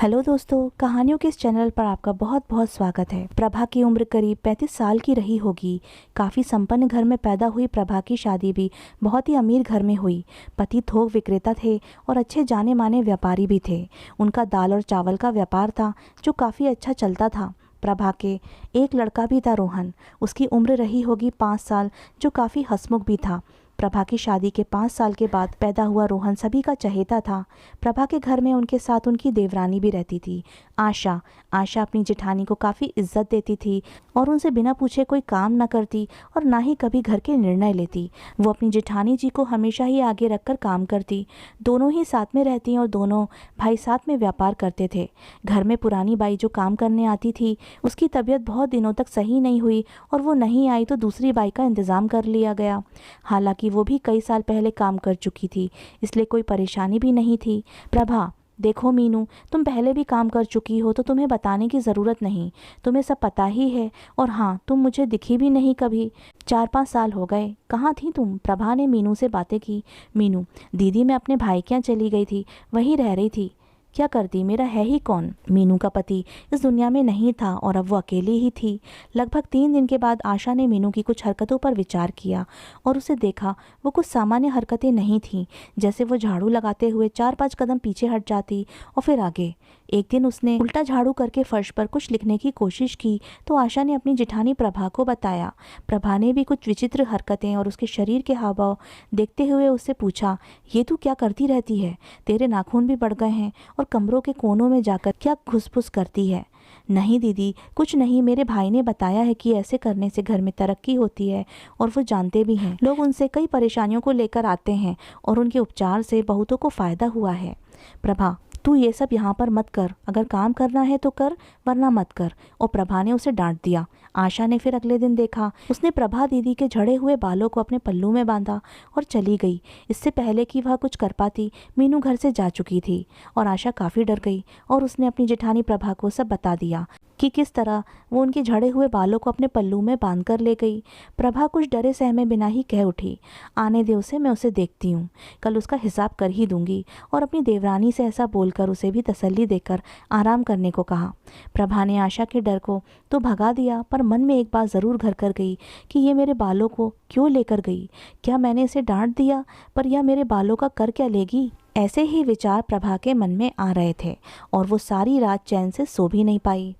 Hello दोस्तों, कहानियों के इस चैनल पर आपका बहुत बहुत स्वागत है। प्रभा की उम्र करीब 35 साल की रही होगी। काफ़ी संपन्न घर में पैदा हुई प्रभा की शादी भी बहुत ही अमीर घर में हुई। पति थोक विक्रेता थे और अच्छे जाने माने व्यापारी भी थे। उनका दाल और चावल का व्यापार था जो काफ़ी अच्छा चलता था। प्रभा के एक लड़का भी था, रोहन। उसकी उम्र रही होगी 5 साल, जो काफ़ी हंसमुख भी था। प्रभा की शादी के 5 साल के बाद पैदा हुआ रोहन सभी का चहेता था। प्रभा के घर में उनके साथ उनकी देवरानी भी रहती थी, आशा। आशा अपनी जेठानी को काफ़ी इज्जत देती थी और उनसे बिना पूछे कोई काम न करती और ना ही कभी घर के निर्णय लेती। वो अपनी जेठानी जी को हमेशा ही आगे रखकर काम करती। दोनों ही साथ में रहती और दोनों भाई साथ में व्यापार करते थे। घर में पुरानी बाई जो काम करने आती थी, उसकी तबीयत बहुत दिनों तक सही नहीं हुई और वो नहीं आई तो दूसरी बाई का इंतज़ाम कर लिया गया। हालांकि वो भी कई साल पहले काम कर चुकी थी, इसलिए कोई परेशानी भी नहीं थी। प्रभा, देखो मीनू, तुम पहले भी काम कर चुकी हो तो तुम्हें बताने की ज़रूरत नहीं, तुम्हें सब पता ही है। और हाँ, तुम मुझे दिखी भी नहीं कभी। 4-5 साल हो गए, कहाँ थी तुम? प्रभा ने मीनू से बातें की। मीनू, दीदी मैं अपने भाई के यहाँ चली गई थी, वहीं रह रही थी। क्या करती, मेरा है ही कौन? मीनू का पति इस दुनिया में नहीं था और अब वो अकेली ही थी। लगभग 3 दिन के बाद आशा ने मीनू की कुछ हरकतों पर विचार किया और उसे देखा। वो कुछ सामान्य हरकतें नहीं थीं, जैसे वो झाड़ू लगाते हुए 4-5 कदम पीछे हट जाती और फिर आगे। एक दिन उसने उल्टा झाड़ू करके फर्श पर कुछ लिखने की कोशिश की तो आशा ने अपनी जेठानी प्रभा को बताया। प्रभा ने भी कुछ विचित्र हरकतें और उसके शरीर के हाव भाव देखते हुए उससे पूछा, ये तू क्या करती रहती है? तेरे नाखून भी बढ़ गए हैं और कमरों के कोनों में जाकर क्या घुसपुस करती है? नहीं दीदी, कुछ नहीं, मेरे भाई ने बताया है कि ऐसे करने से घर में तरक्की होती है और वो जानते भी हैं। लोग उनसे कई परेशानियों को लेकर आते हैं और उनके उपचार से बहुतों को फ़ायदा हुआ है। प्रभा, तू ये सब यहाँ पर मत कर, अगर काम करना है तो कर वरना मत कर। और प्रभा ने उसे डांट दिया। आशा ने फिर अगले दिन देखा, उसने प्रभा दीदी के झड़े हुए बालों को अपने पल्लू में बांधा और चली गई। इससे पहले कि वह कुछ कर पाती, मीनू घर से जा चुकी थी और आशा काफ़ी डर गई और उसने अपनी जेठानी प्रभा को सब बता दिया कि किस तरह वो उनके झड़े हुए बालों को अपने पल्लू में बांध कर ले गई। प्रभा कुछ डरे सहमे बिना ही कह उठी, आने दे उसे, मैं उसे देखती हूँ, कल उसका हिसाब कर ही दूंगी। और अपनी देवरानी से ऐसा बोलकर उसे भी तसल्ली देकर आराम करने को कहा। प्रभा ने आशा के डर को तो भगा दिया, पर मन में एक बात ज़रूर घर कर गई कि ये मेरे बालों को क्यों लेकर गई? क्या मैंने इसे डांट दिया? पर यह मेरे बालों का कर क्या लेगी? ऐसे ही विचार प्रभा के मन में आ रहे थे और वो सारी रात चैन से सो भी नहीं पाई।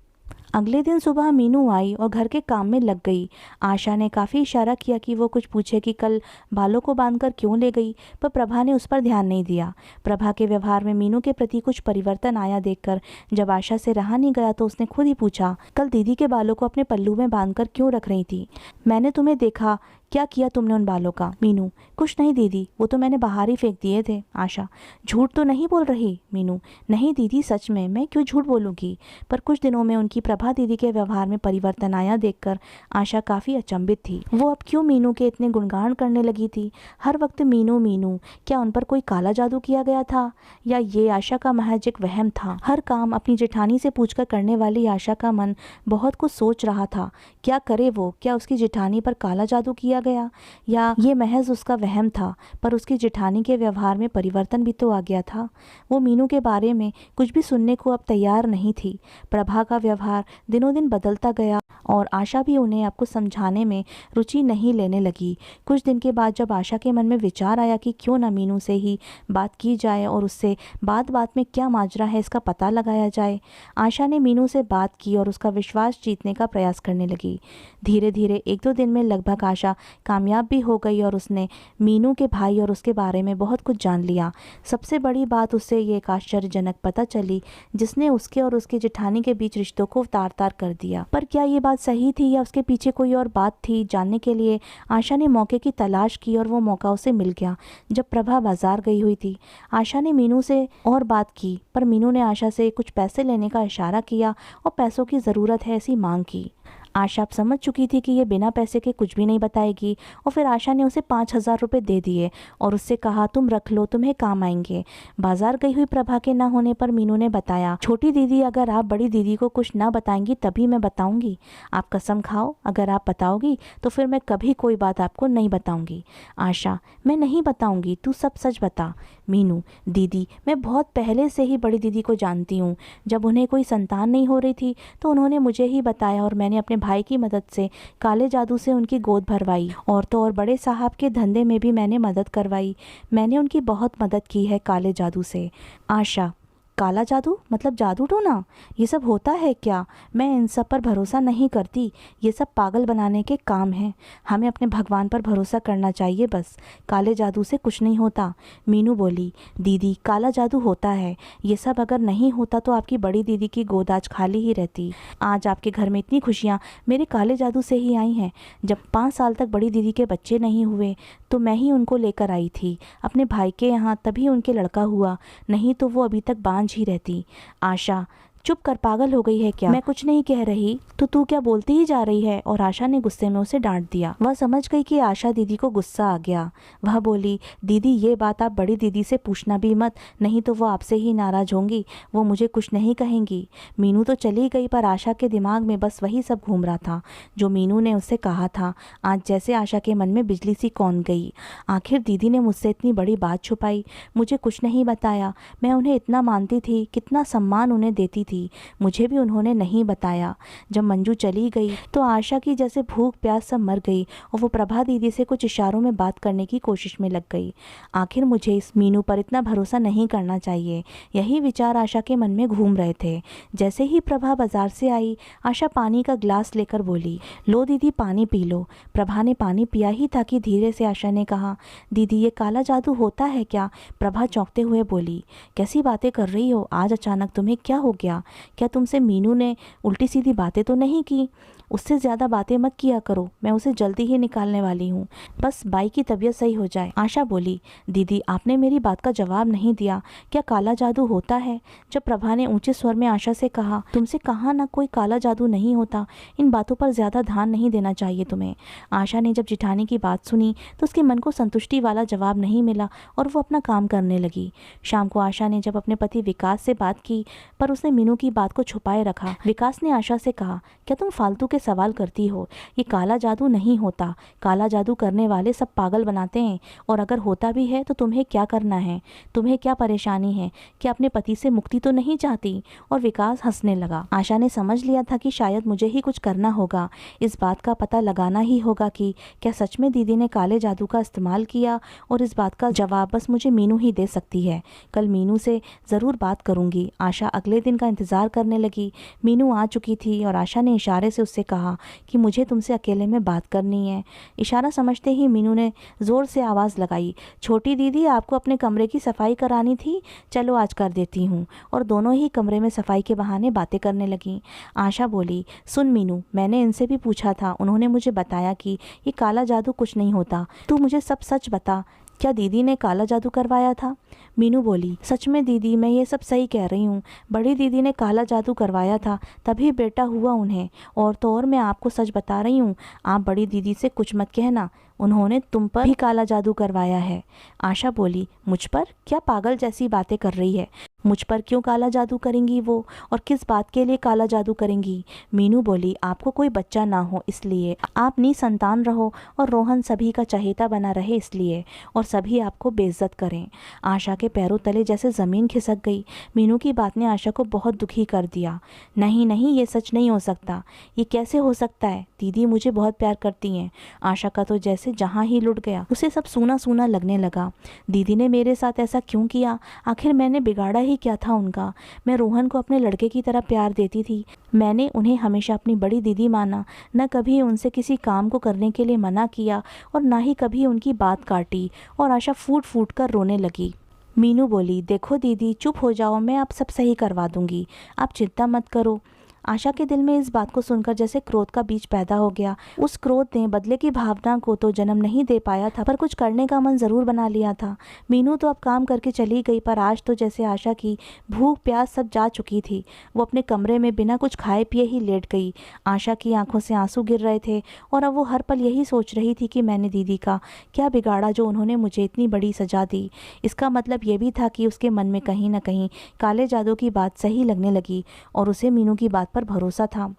अगले दिन सुबह मीनू आई और घर के काम में लग गई। आशा ने काफ़ी इशारा किया कि वो कुछ पूछे कि कल बालों को बांधकर क्यों ले गई, पर प्रभा ने उस पर ध्यान नहीं दिया। प्रभा के व्यवहार में मीनू के प्रति कुछ परिवर्तन आया देखकर जब आशा से रहा नहीं गया तो उसने खुद ही पूछा, कल दीदी के बालों को अपने पल्लू में बांधकर क्यों रख रही थी? मैंने तुम्हें देखा, क्या किया तुमने उन बालों का? मीनू, कुछ नहीं दीदी, वो तो मैंने बाहर ही फेंक दिए थे। आशा, झूठ तो नहीं बोल रही? मीनू, नहीं दीदी, सच में, मैं क्यों झूठ बोलूँगी? पर कुछ दिनों में उनकी प्रभा दीदी के व्यवहार में परिवर्तन आया देखकर आशा काफ़ी अचंभित थी। वो अब क्यों मीनू के इतने गुणगान करने लगी थी? हर वक्त मीनू मीनू, क्या उन पर कोई काला जादू किया गया था या ये आशा का महज एक वहम था? हर काम अपनी जेठानी से पूछकर करने वाली आशा का मन बहुत कुछ सोच रहा था। क्या करे वो? क्या उसकी जेठानी पर काला जादू किया गया या ये महज उसका वहम था? पर उसकी जेठानी के व्यवहार में परिवर्तन भी तो आ गया था। वो मीनू के बारे में कुछ भी सुनने को अब तैयार नहीं थी। प्रभा का व्यवहार दिनों दिन बदलता गया और आशा भी उन्हें आपको समझाने में रुचि नहीं लेने लगी। कुछ दिन के बाद जब आशा के मन में विचार आया कि क्यों न मीनू से ही बात की जाए और उससे बात बात में क्या माजरा है इसका पता लगाया जाए, आशा ने मीनू से बात की और उसका विश्वास जीतने का प्रयास करने लगी। धीरे धीरे 1-2 दिन में लगभग आशा कामयाब भी हो गई और उसने मीनू के भाई और उसके बारे में बहुत कुछ जान लिया। सबसे बड़ी बात उससे ये एक आश्चर्यजनक पता चली जिसने उसके और उसकी जेठानी के बीच रिश्तों को तार-तार कर दिया। पर क्या ये बात सही थी या उसके पीछे कोई और बात थी? जानने के लिए आशा ने मौके की तलाश की और वो मौका उसे मिल गया जब प्रभा बाजार गई हुई थी। आशा ने मीनू से और बात की, पर मीनू ने आशा से कुछ पैसे लेने का इशारा किया और पैसों की ज़रूरत है ऐसी मांग की। आशा अब समझ चुकी थी कि ये बिना पैसे के कुछ भी नहीं बताएगी और फिर आशा ने उसे 5,000 रुपये दे दिए और उससे कहा, तुम रख लो, तुम्हें काम आएंगे। बाजार गई हुई प्रभा के न होने पर मीनू ने बताया, छोटी दीदी, अगर आप बड़ी दीदी को कुछ ना बताएंगी तभी मैं बताऊंगी। आप कसम खाओ, अगर आप बताओगी तो फिर मैं कभी कोई बात आपको नहीं बताऊंगी। आशा, मैं नहीं बताऊंगी, तू सब सच बता। मीनू, दीदी मैं बहुत पहले से ही बड़ी दीदी को जानती हूँ। जब उन्हें कोई संतान नहीं हो रही थी तो उन्होंने मुझे ही बताया और मैंने अपने भाई की मदद से काले जादू से उनकी गोद भरवाई। और तो और बड़े साहब के धंधे में भी मैंने मदद करवाई। मैंने उनकी बहुत मदद की है काले जादू से। आशा, काला जादू मतलब जादू टोना, ये सब होता है क्या? मैं इन सब पर भरोसा नहीं करती। ये सब पागल बनाने के काम हैं। हमें अपने भगवान पर भरोसा करना चाहिए बस। काले जादू से कुछ नहीं होता। मीनू बोली, दीदी काला जादू होता है। ये सब अगर नहीं होता तो आपकी बड़ी दीदी की गोद आज खाली ही रहती। आज आपके घर में इतनी खुशियाँ मेरे काले जादू से ही आई हैं। जब 5 साल तक बड़ी दीदी के बच्चे नहीं हुए तो मैं ही उनको लेकर आई थी अपने भाई के यहाँ, तभी उनके लड़का हुआ, नहीं तो वो अभी तक बांझ ही रहती। आशा, चुप कर, पागल हो गई है क्या? मैं कुछ नहीं कह रही तो तू क्या बोलती ही जा रही है? और आशा ने गुस्से में उसे डांट दिया। वह समझ गई कि आशा दीदी को गुस्सा आ गया। वह बोली, दीदी ये बात आप बड़ी दीदी से पूछना भी मत, नहीं तो वो आपसे ही नाराज होंगी। वो मुझे कुछ नहीं कहेंगी। मीनू तो चली गई पर आशा के दिमाग में बस वही सब घूम रहा था जो मीनू ने उससे कहा था। आज जैसे आशा के मन में बिजली सी कौन गई। आखिर दीदी ने मुझसे इतनी बड़ी बात छुपाई, मुझे कुछ नहीं बताया। मैं उन्हें इतना मानती थी, कितना सम्मान उन्हें देती थी, मुझे भी उन्होंने नहीं बताया। जब मंजू चली गई तो आशा की जैसे भूख प्यास सब मर गई और वो प्रभा दीदी से कुछ इशारों में बात करने की कोशिश में लग गई। आखिर मुझे इस मीनू पर इतना भरोसा नहीं करना चाहिए, यही विचार आशा के मन में घूम रहे थे। जैसे ही प्रभा बाजार से आई, आशा पानी का ग्लास लेकर बोली, लो दीदी पानी पी लो। प्रभा ने पानी पिया ही था कि धीरे से आशा ने कहा, दीदी ये काला जादू होता है क्या? प्रभा चौंकते हुए बोली, कैसी बातें कर रही हो? आज अचानक तुम्हें क्या हो गया? क्या तुमसे मीनू ने उल्टी सीधी बातें तो नहीं की? उससे ज़्यादा बातें मत किया करो, मैं उसे जल्दी ही निकालने वाली हूँ, बस बाई की तबीयत सही हो जाए। आशा बोली, दीदी आपने मेरी बात का जवाब नहीं दिया। क्या काला जादू होता है? जब प्रभा ने ऊंचे स्वर में आशा से कहा, तुमसे कहा ना कोई काला जादू नहीं होता, इन बातों पर ज़्यादा ध्यान नहीं देना चाहिए तुम्हें। आशा ने जब जिठानी की बात सुनी तो उसके मन को संतुष्टि वाला जवाब नहीं मिला और वो अपना काम करने लगी। शाम को आशा ने जब अपने पति विकास से बात की पर उसने मीनू की बात को छुपाए रखा। विकास ने आशा से कहा, क्या तुम फालतू के सवाल करती हो? ये काला जादू नहीं होता। काला जादू करने वाले सब पागल बनाते हैं, और अगर होता भी है तो तुम्हें क्या करना है? तुम्हें क्या परेशानी है? क्या अपने पति से मुक्ति तो नहीं चाहती? और विकास हंसने लगा। आशा ने समझ लिया था कि शायद मुझे ही कुछ करना होगा, इस बात का पता लगाना ही होगा कि क्या सच में दीदी ने काले जादू का इस्तेमाल किया, और इस बात का जवाब बस मुझे मीनू ही दे सकती है। कल मीनू से ज़रूर बात करूंगी। आशा अगले दिन का इंतज़ार करने लगी। मीनू आ चुकी थी और आशा ने इशारे से उससे कहा कि मुझे तुमसे अकेले में बात करनी है। इशारा समझते ही मीनू ने ज़ोर से आवाज़ लगाई, छोटी दीदी आपको अपने कमरे की सफाई करानी थी, चलो आज कर देती हूँ। और दोनों ही कमरे में सफाई के बहाने बातें करने लगीं। आशा बोली, सुन मीनू, मैंने इनसे भी पूछा था, उन्होंने मुझे बताया कि ये काला जादू कुछ नहीं होता। तू मुझे सब सच बता, क्या दीदी ने काला जादू करवाया था? मीनू बोली, सच में दीदी मैं ये सब सही कह रही हूँ। बड़ी दीदी ने काला जादू करवाया था, तभी बेटा हुआ उन्हें। और तो और मैं आपको सच बता रही हूँ, आप बड़ी दीदी से कुछ मत कहना, उन्होंने तुम पर भी काला जादू करवाया है। आशा बोली, मुझ पर? क्या पागल जैसी बातें कर रही है? मुझ पर क्यों काला जादू करेंगी वो, और किस बात के लिए काला जादू करेंगी? मीनू बोली, आपको कोई बच्चा ना हो इसलिए, आप निसंतान रहो और रोहन सभी का चहेता बना रहे इसलिए, और सभी आपको बेइज्जत करें। आशा के पैरों तले जैसे ज़मीन खिसक गई। मीनू की बात ने आशा को बहुत दुखी कर दिया। नहीं नहीं, ये सच नहीं हो सकता, ये कैसे हो सकता है? दीदी मुझे बहुत प्यार करती हैं। आशा का तो जैसे जहाँ ही लुट गया, उसे सब सूना सूना लगने लगा। दीदी ने मेरे साथ ऐसा क्यों किया? आखिर मैंने बिगाड़ा ही क्या था उनका? मैं रोहन को अपने लड़के की तरह प्यार देती थी। मैंने उन्हें हमेशा अपनी बड़ी दीदी माना, न कभी उनसे किसी काम को करने के लिए मना किया और ना ही कभी उनकी बात काटी। और आशा फूट फूट कर रोने लगी। मीनू बोली, देखो दीदी चुप हो जाओ, मैं आप सब सही करवा दूंगी, आप चिंता मत करो। आशा के दिल में इस बात को सुनकर जैसे क्रोध का बीज पैदा हो गया। उस क्रोध ने बदले की भावना को तो जन्म नहीं दे पाया था, पर कुछ करने का मन जरूर बना लिया था। मीनू तो अब काम करके चली गई, पर आज तो जैसे आशा की भूख प्यास सब जा चुकी थी। वो अपने कमरे में बिना कुछ खाए पिए ही लेट गई। आशा की आंखों से आंसू गिर रहे थे और अब वो हर पल यही सोच रही थी कि मैंने दीदी का क्या बिगाड़ा जो उन्होंने मुझे इतनी बड़ी सजा दी। इसका मतलब ये भी था कि उसके मन में कहीं ना कहीं काले जादू की बात सही लगने लगी और उसे मीनू की बात पर भरोसा था।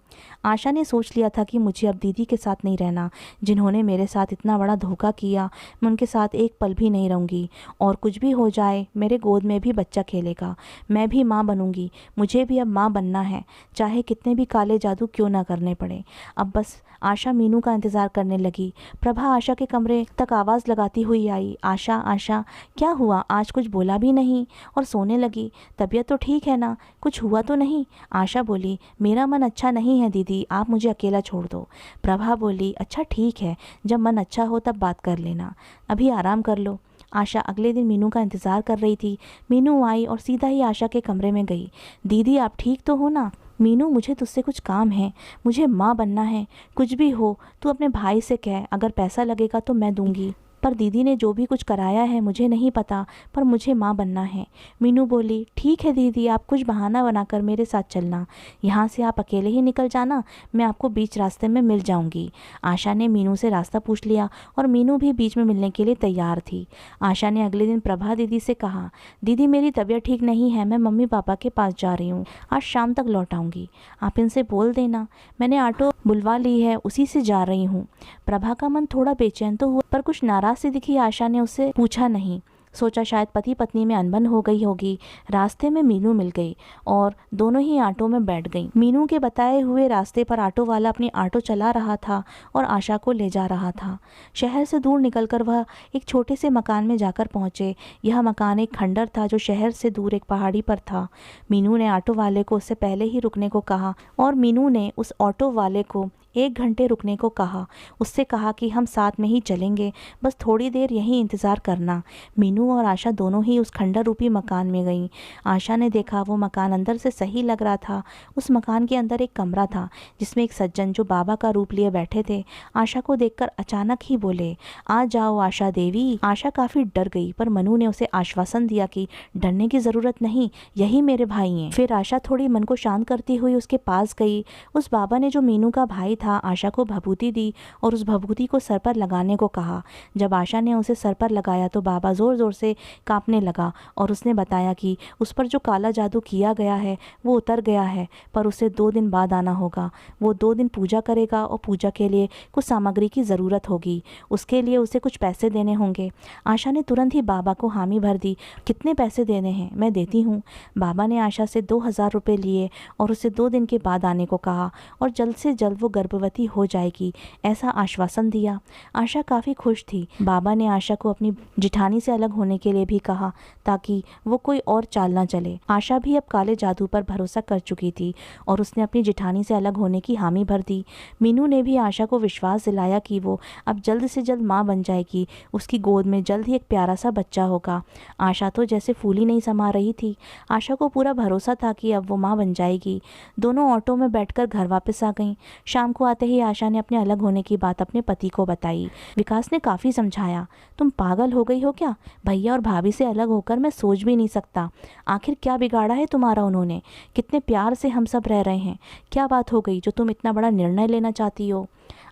आशा ने सोच लिया था कि मुझे अब दीदी के साथ नहीं रहना। जिन्होंने मेरे साथ इतना बड़ा धोखा किया, मैं उनके साथ एक पल भी नहीं रहूँगी। और कुछ भी हो जाए, मेरे गोद में भी बच्चा खेलेगा, मैं भी माँ बनूँगी। मुझे भी अब माँ बनना है, चाहे कितने भी काले जादू क्यों ना करने पड़े। अब बस आशा मीनू का इंतज़ार करने लगी। प्रभा आशा के कमरे तक आवाज़ लगाती हुई आई, आशा आशा क्या हुआ, आज कुछ बोला भी नहीं और सोने लगी। तबीयत तो ठीक है ना, कुछ हुआ तो नहीं? आशा बोली, मेरा मन अच्छा नहीं है दीदी, आप मुझे अकेला छोड़ दो। प्रभा बोली, अच्छा ठीक है, जब मन अच्छा हो तब बात कर लेना, अभी आराम कर लो। आशा अगले दिन मीनू का इंतज़ार कर रही थी। मीनू आई और सीधा ही आशा के कमरे में गई। दीदी आप ठीक तो हो ना? मीनू मुझे तुझसे कुछ काम है, मुझे माँ बनना है। कुछ भी हो तू अपने भाई से कह, अगर पैसा लगेगा तो मैं दूंगी। पर दीदी ने जो भी कुछ कराया है मुझे नहीं पता, पर मुझे माँ बनना है। मीनू बोली, ठीक है दीदी, आप कुछ बहाना बनाकर मेरे साथ चलना, यहाँ से आप अकेले ही निकल जाना, मैं आपको बीच रास्ते में मिल जाऊँगी। आशा ने मीनू से रास्ता पूछ लिया और मीनू भी बीच में मिलने के लिए तैयार थी। आशा ने अगले दिन प्रभा दीदी से कहा, दीदी मेरी तबीयत ठीक नहीं है, मैं मम्मी पापा के पास जा रही हूँ, आज शाम तक लौट आऊँगी। आप इनसे बोल देना मैंने ऑटो बुलवा ली है, उसी से जा रही हूँ। प्रभा का मन थोड़ा बेचैन तो हुआ, पर कुछ नाराज से दिखी आशा ने उससे पूछा नहीं। सोचा शायद पति पत्नी में अनबन हो गई होगी। रास्ते में मीनू मिल गई और दोनों ही ऑटो में बैठ गईं। मीनू के बताए हुए रास्ते पर ऑटो वाला अपनी ऑटो चला रहा था और आशा को ले जा रहा था। शहर से दूर निकलकर वह एक छोटे से मकान में जाकर पहुंचे। यह मकान एक खंडर था जो शहर से दूर एक पहाड़ी पर था। मीनू ने ऑटो वाले को उससे पहले ही रुकने को कहा और मीनू ने उस ऑटो वाले को 1 घंटे रुकने को कहा। उससे कहा कि हम साथ में ही चलेंगे, बस थोड़ी देर यहीं इंतज़ार करना। मीनू और आशा दोनों ही उस खंडर रूपी मकान में गईं। आशा ने देखा वो मकान अंदर से सही लग रहा था। उस मकान के अंदर एक कमरा था जिसमें एक सज्जन जो बाबा का रूप लिए बैठे थे आशा को देखकर अचानक ही बोले, आ जाओ आशा देवी। आशा काफ़ी डर गई, पर मनु ने उसे आश्वासन दिया कि डरने की ज़रूरत नहीं, यही मेरे भाई हैं। फिर आशा थोड़ी मन को शांत करती हुई उसके पास गई। उस बाबा ने जो मीनू का भाई था आशा को भभूति दी और उस भभूति को सर पर लगाने को कहा। जब आशा ने उसे सर पर लगाया तो बाबा ज़ोर ज़ोर से कांपने लगा और उसने बताया कि उस पर जो काला जादू किया गया है वो उतर गया है, पर उसे 2 दिन बाद आना होगा। वो 2 दिन पूजा करेगा और पूजा के लिए कुछ सामग्री की ज़रूरत होगी, उसके लिए उसे कुछ पैसे देने होंगे। आशा ने तुरंत ही बाबा को हामी भर दी। कितने पैसे देने हैं? मैं देती हूँ। बाबा ने आशा से 2000 रुपये लिए और उसे 2 दिन के बाद आने को कहा और जल्द से जल्द वो गर्भवती हो जाएगी, ऐसा आश्वासन दिया। आशा काफ़ी खुश थी। बाबा ने आशा को अपनी जिठानी से अलग होने के लिए भी कहा ताकि वो कोई और चाल ना चले। आशा भी अब काले जादू पर भरोसा कर चुकी थी और उसने अपनी जिठानी से अलग होने की हामी भर दी। मीनू ने भी आशा को विश्वास दिलाया कि वो अब जल्द से जल्द माँ बन जाएगी, उसकी गोद में जल्द ही एक प्यारा सा बच्चा होगा। आशा तो जैसे फूली नहीं समा रही थी। आशा को पूरा भरोसा था कि अब वो माँ बन जाएगी। दोनों ऑटो में बैठकर घर वापस आ गईं। शाम को आते ही आशा ने अपने अलग होने की बात अपने पति को बताई। विकास ने काफ़ी समझाया, तुम पागल हो गई हो क्या? भैया और भाभी से अलग होकर मैं सोच भी नहीं सकता। आखिर क्या बिगाड़ा है तुम्हारा उन्होंने? कितने प्यार से हम सब रह रहे हैं, क्या बात हो गई जो तुम इतना बड़ा निर्णय लेना चाहती हो?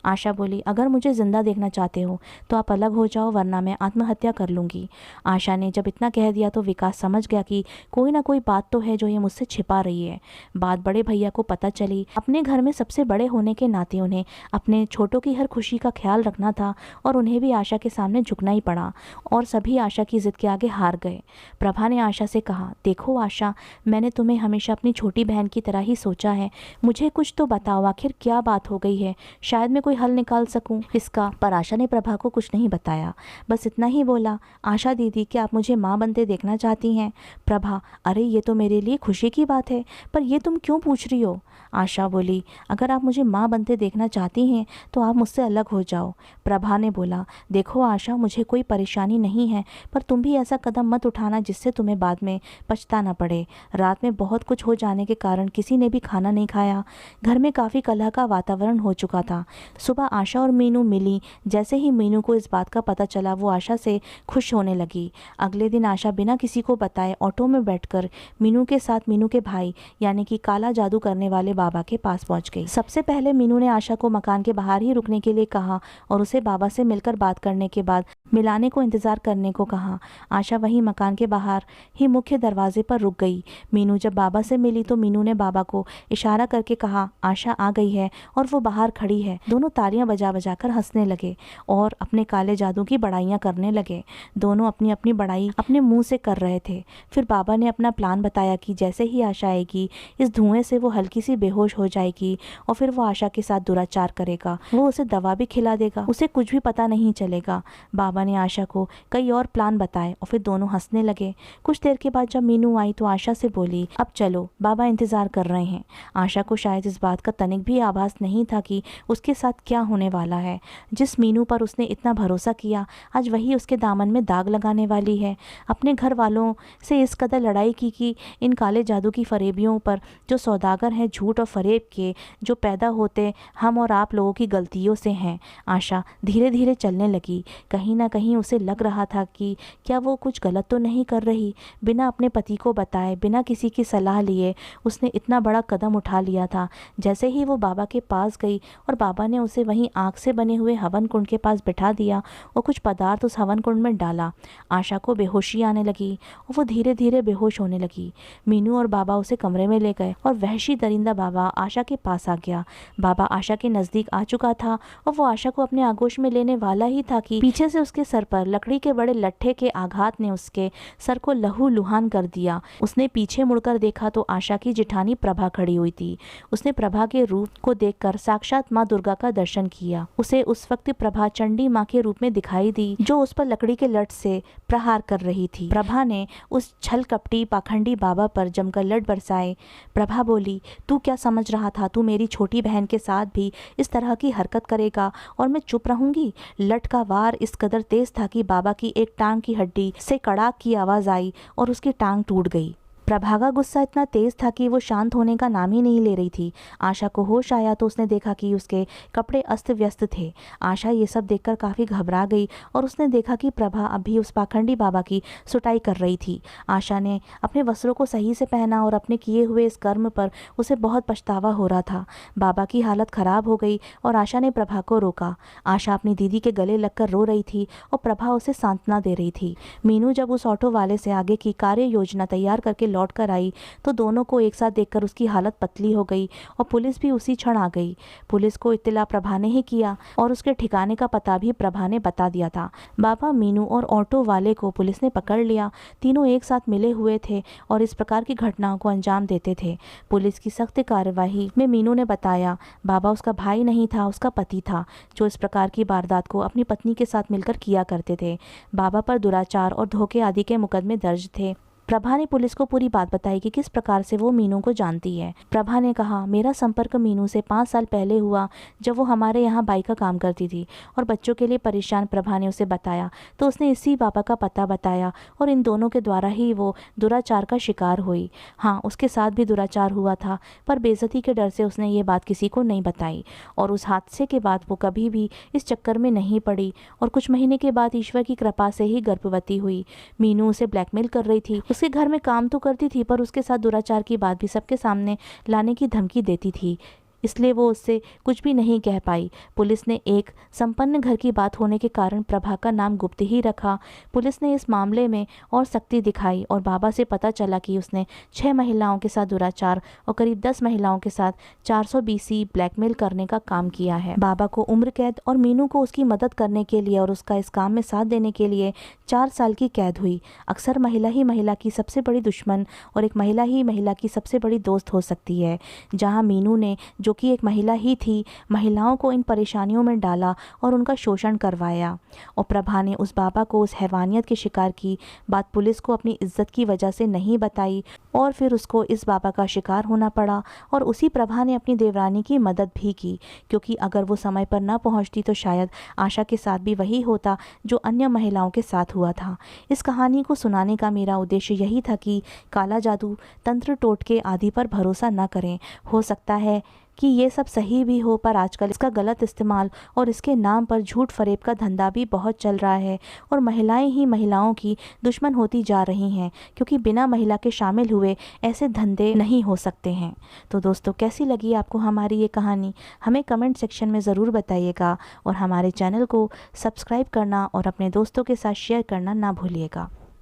आशा बोली, अगर मुझे ज़िंदा देखना चाहते हो तो आप अलग हो जाओ, वरना मैं आत्महत्या कर लूँगी। आशा ने जब इतना कह दिया तो विकास समझ गया कि कोई ना कोई बात तो है जो ये मुझसे छिपा रही है। बात बड़े भैया को पता चली। अपने घर में सबसे बड़े होने के नाते उन्हें अपने छोटों की हर खुशी का ख्याल रखना था और उन्हें भी आशा के सामने झुकना ही पड़ा और सभी आशा की ज़िद के आगे हार गए। प्रभा ने आशा से कहा, देखो आशा, मैंने तुम्हें हमेशा अपनी छोटी बहन की तरह ही सोचा है, मुझे कुछ तो बताओ, आखिर क्या बात हो गई है, शायद मैं हल निकाल सकूं इसका। पर आशा ने प्रभा को कुछ नहीं बताया, बस इतना ही बोला, आशा दीदी क्या आप मुझे माँ बनते देखना चाहती हैं? प्रभा, अरे ये तो मेरे लिए खुशी की बात है, पर ये तुम क्यों पूछ रही हो? आशा बोली, अगर आप मुझे माँ बनते देखना चाहती हैं तो आप मुझसे अलग हो जाओ। प्रभा ने बोला, देखो आशा, मुझे कोई परेशानी नहीं है, पर तुम भी ऐसा कदम मत उठाना जिससे तुम्हें बाद में पछताना पड़े। रात में बहुत कुछ हो जाने के कारण किसी ने भी खाना नहीं खाया। घर में काफ़ी कलह का वातावरण हो चुका था। सुबह आशा और मीनू मिली। जैसे ही मीनू को इस बात का पता चला वो आशा से खुश होने लगी। अगले दिन आशा बिना किसी को बताए ऑटो में बैठकर मीनू के साथ मीनू के भाई यानी कि काला जादू करने वाले बाबा के पास पहुंच गई। सबसे पहले मीनू ने आशा को मकान के बाहर ही रुकने के लिए कहा और उसे बाबा से मिलकर बात करने के बाद मिलाने को इंतजार करने को कहा। आशा वहीं मकान के बाहर ही मुख्य दरवाजे पर रुक गई। मीनू जब बाबा से मिली तो मीनू ने बाबा को इशारा करके कहा आशा आ गई है और वो बाहर खड़ी है। दोनों तालियां बजा बजा कर हंसने लगे और अपने काले जादू की बड़ाइयां करने लगे। दोनों अपनी अपनी बड़ाई अपने मुंह से कर रहे थे। फिर बाबा ने अपना प्लान बताया कि जैसे ही आशा आएगी इस धुएं से वो हल्की सी बेहोश हो जाएगी और फिर वो आशा के साथ दुराचार करेगा। वो उसे दवा भी खिला देगा, उसे कुछ भी पता नहीं चलेगा। बाबा ने आशा को कई और प्लान बताए और फिर दोनों हंसने लगे। कुछ देर के बाद जब मीनू आई तो आशा से बोली अब चलो, बाबा इंतजार कर रहे हैं। आशा को शायद इस बात का तनिक भी आभास नहीं था कि उसके साथ क्या होने वाला है। जिस मीनू पर उसने इतना भरोसा किया आज वही उसके दामन में दाग लगाने वाली है। अपने घर वालों से इस कदर लड़ाई की कि इन काले जादू की फरेबियों पर जो सौदागर हैं झूठ और फरेब के जो पैदा होते हम और आप लोगों की गलतियों से हैं। आशा धीरे धीरे चलने लगी। कहीं ना कहीं उसे लग रहा था कि क्या वो कुछ गलत तो नहीं कर रही। बिना अपने पति को बताए बिना किसी की सलाह लिए उसने इतना बड़ा कदम उठा लिया था। जैसे ही वो बाबा के पास गई और बाबा ने उसे वहीं आग से बने हुए हवन कुंड के पास बिठा दिया और कुछ पदार्थ उस हवन कुंड में डाला। आशा को बेहोशी आने लगी और वो धीरे धीरे बेहोश होने लगी। मीनू और बाबा उसे कमरे में ले गए और वहशी दरिंदा बाबा आशा के पास आ गया। बाबा आशा के नजदीक आ चुका था और वो आशा को अपने आगोश में लेने वाला ही था कि पीछे से उसके सर पर लकड़ी के बड़े लट्ठे के आघात ने उसके सर को लहू लुहान कर दिया। उसने पीछे मुड़कर देखा तो आशा की जेठानी प्रभा खड़ी हुई थी। उसने प्रभा के रूप को देखकर साक्षात माँ दुर्गा का दर्शन किया। उसे उस वक्त प्रभा चंडी माँ के रूप में दिखाई दी जो उस पर लकड़ी के लठ से प्रहार कर रही थी। प्रभा ने उस छल कपटी पाखंडी बाबा पर जमकर लठ बरसाए। प्रभा बोली तू क्या समझ रहा था, तू मेरी छोटी बहन के साथ भी इस तरह की हरकत करेगा और मैं चुप रहूंगी। लठ का वार इस कदर तेज था कि बाबा की एक टांग की हड्डी से कड़ाक की आवाज आई और उसकी टांग टूट गई। प्रभा का गुस्सा इतना तेज था कि वो शांत होने का नाम ही नहीं ले रही थी। आशा को होश आया तो उसने देखा कि उसके कपड़े अस्त व्यस्त थे। आशा ये सब देखकर काफ़ी घबरा गई और उसने देखा कि प्रभा अभी उस पाखंडी बाबा की सुटाई कर रही थी। आशा ने अपने वस्त्रों को सही से पहना और अपने किए हुए इस कर्म पर उसे बहुत पछतावा हो रहा था। बाबा की हालत खराब हो गई और आशा ने प्रभा को रोका। आशा अपनी दीदी के गले लगकर रो रही थी और प्रभा उसे सांत्वना दे रही थी। मीनू जब उस ऑटो वाले से आगे की कार्य योजना तैयार करके लौट कर आई तो दोनों को एक साथ देखकर उसकी हालत पतली हो गई और पुलिस भी उसी क्षण आ गई। पुलिस को इत्तला प्रभा ने ही किया और उसके ठिकाने का पता भी प्रभा ने बता दिया था। बाबा, मीनू और ऑटो वाले को पुलिस ने पकड़ लिया। तीनों एक साथ मिले हुए थे और इस प्रकार की घटनाओं को अंजाम देते थे। पुलिस की सख्त कार्यवाही में मीनू ने बताया बाबा उसका भाई नहीं था, उसका पति था जो इस प्रकार की वारदात को अपनी पत्नी के साथ मिलकर किया करते थे। बाबा पर दुराचार और धोखे आदि के मुकदमे दर्ज थे। प्रभा ने पुलिस को पूरी बात बताई कि किस प्रकार से वो मीनू को जानती है। प्रभा ने कहा मेरा संपर्क मीनू से 5 साल पहले हुआ जब वो हमारे यहाँ बाई का काम करती थी और बच्चों के लिए परेशान प्रभा ने उसे बताया तो उसने इसी बाबा का पता बताया और इन दोनों के द्वारा ही वो दुराचार का शिकार हुई। हाँ, उसके साथ भी दुराचार हुआ था पर बेइज्जती के डर से उसने ये बात किसी को नहीं बताई और उस हादसे के बाद वो कभी भी इस चक्कर में नहीं पड़ी और कुछ महीने के बाद ईश्वर की कृपा से ही गर्भवती हुई। मीनू उसे ब्लैकमेल कर रही थी। उसके घर में काम तो करती थी पर उसके साथ दुराचार की बात भी सबके सामने लाने की धमकी देती थी, इसलिए वो उससे कुछ भी नहीं कह पाई। पुलिस ने एक संपन्न घर की बात होने के कारण प्रभा का नाम गुप्त ही रखा। पुलिस ने इस मामले में और सख्ती दिखाई और बाबा से पता चला कि उसने 6 महिलाओं के साथ दुराचार और करीब 10 महिलाओं के साथ 400 BC ब्लैकमेल करने का काम किया है। बाबा को उम्र कैद और मीनू को उसकी मदद करने के लिए और उसका इस काम में साथ देने के लिए 4 साल की कैद हुई। अक्सर महिला ही महिला की सबसे बड़ी दुश्मन और एक महिला ही महिला की सबसे बड़ी दोस्त हो सकती है। जहाँ मीनू ने जो कि एक महिला ही थी, महिलाओं को इन परेशानियों में डाला और उनका शोषण करवाया और प्रभा ने उस बाबा को उस हैवानियत के शिकार की बात पुलिस को अपनी इज्जत की वजह से नहीं बताई और फिर उसको इस बाबा का शिकार होना पड़ा। और उसी प्रभा ने अपनी देवरानी की मदद भी की क्योंकि अगर वो समय पर न पहुंचती तो शायद आशा के साथ भी वही होता जो अन्य महिलाओं के साथ हुआ था। इस कहानी को सुनाने का मेरा उद्देश्य यही था कि काला जादू, तंत्र टोटके आदि पर भरोसा न करें। हो सकता है कि ये सब सही भी हो, पर आजकल इसका गलत इस्तेमाल और इसके नाम पर झूठ फरेब का धंधा भी बहुत चल रहा है और महिलाएं ही महिलाओं की दुश्मन होती जा रही हैं, क्योंकि बिना महिला के शामिल हुए ऐसे धंधे नहीं हो सकते हैं। तो दोस्तों, कैसी लगी आपको हमारी ये कहानी, हमें कमेंट सेक्शन में ज़रूर बताइएगा और हमारे चैनल को सब्सक्राइब करना और अपने दोस्तों के साथ शेयर करना ना भूलिएगा।